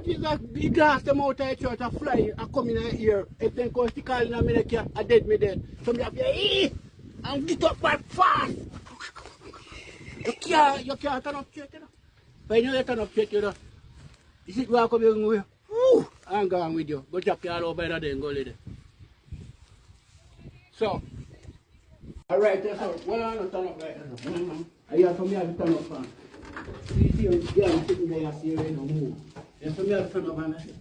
is a big glass them out of the church, a fly, I come in here. If they go stick all in a minute, I dead me dead. So me have to eat and get up back fast. You can't turn up straight, you know. When you turn up straight, you know. You see, walk up here and go, whoo, I'm going with you. Go drop your all over there and go lady. So, alright, that's all. Well, I'm not turn up like that. I hear from me, I have to turn up fan. See, yeah, I'm sitting there, I see you in the move. And so me, I have to turn up and I say,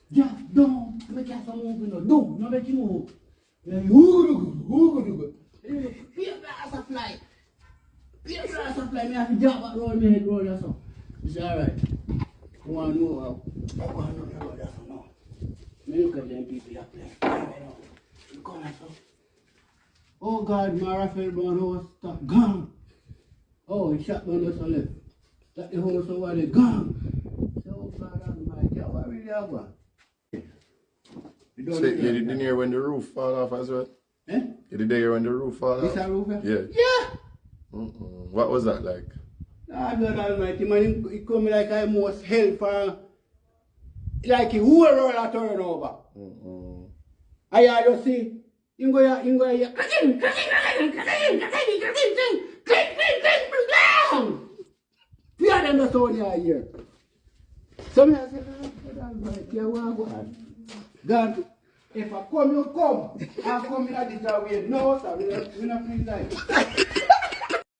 yeah, don't make us move, you know. Don't make you move. Who be a glass of fly. Be a glass of fly, me have to jump back roll me head roll or so. You say, alright. I want to know about that now. Me look at them people that play. Look on that so. Oh God, my Raphael Brown house stop gone. Oh, he shot down the left. That the house over there gone. So, oh God, Almighty, what really happened? So you didn't hear when the roof fall off as well? Eh? You didn't hear when the roof fall off? This a roof? Yeah. Yeah! What was that like? Ah, God Almighty, man, he come like I must help for, like he whole roller turn over. I just see, you go here, fear them the sound here. So me I say, God Almighty, God, if I come, you come. I come in this way. No, sir, we not please like